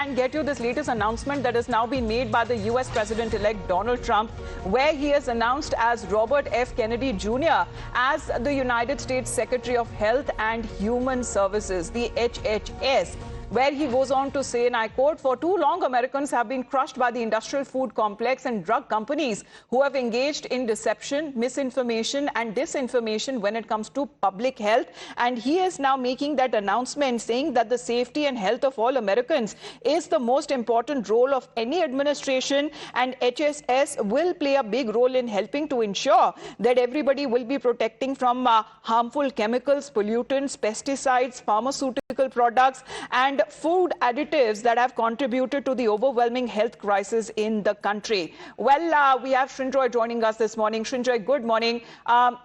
And get you this latest announcement that has now been made by the US President-elect Donald Trump, where he has announced as Robert F. Kennedy Jr. as the United States Secretary of Health and Human Services, the HHS, where he goes on to say, and I quote, "For too long, Americans have been crushed by the industrial food complex and drug companies who have engaged in deception, misinformation and disinformation when it comes to public health." And he is now making that announcement saying that the safety and health of all Americans is the most important role of any administration, and HSS will play a big role in helping to ensure that everybody will be protecting from harmful chemicals, pollutants, pesticides, pharmaceutical products and food additives that have contributed to the overwhelming health crisis in the country. Well, we have Srinjoy joining us this morning. Srinjoy, good morning.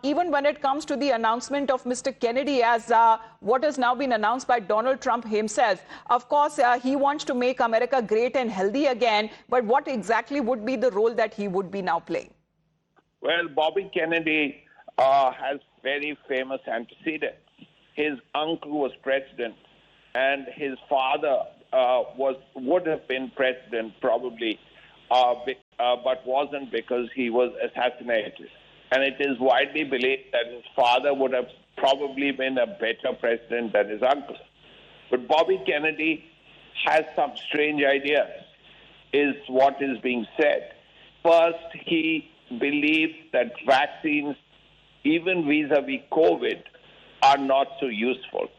Even when it comes to the announcement of Mr. Kennedy as what has now been announced by Donald Trump himself, of course, he wants to make America great and healthy again. But what exactly would be the role that he would be now playing? Well, Bobby Kennedy has very famous antecedents. His uncle was president, and his father would have been president probably, but wasn't because he was assassinated. And it is widely believed that his father would have probably been a better president than his uncle. But Bobby Kennedy has some strange ideas, is what is being said. First, he believes that vaccines, even vis-a-vis COVID, are not so useful.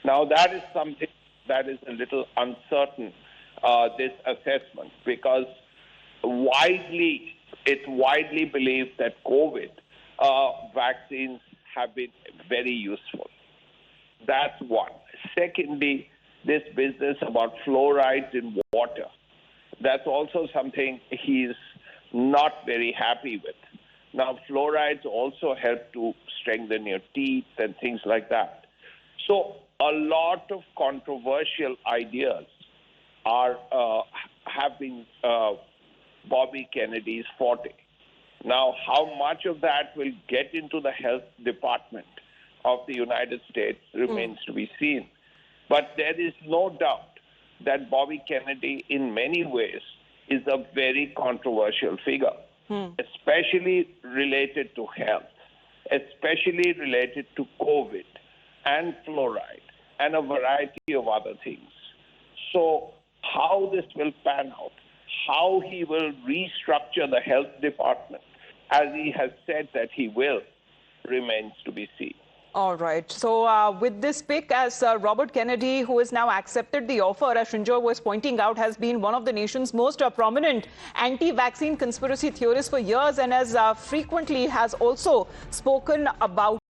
Now, that is something that is a little uncertain, this assessment, because it's widely believed that COVID vaccines have been very useful. That's one. Secondly, this business about fluorides in water, that's also something he's not very happy with. Now, fluorides also help to strengthen your teeth and things like that. So a lot of controversial ideas have been Bobby Kennedy's forte. Now, how much of that will get into the health department of the United States remains to be seen. But there is no doubt that Bobby Kennedy, in many ways, is a very controversial figure, especially related to health, especially related to COVID and fluoride and a variety of other things. So how this will pan out, how he will restructure the health department, as he has said that he will, remains to be seen. All right. So with this pick, as Robert Kennedy, who has now accepted the offer, as Srinjoy was pointing out, has been one of the nation's most prominent anti-vaccine conspiracy theorists for years, and as frequently has also spoken about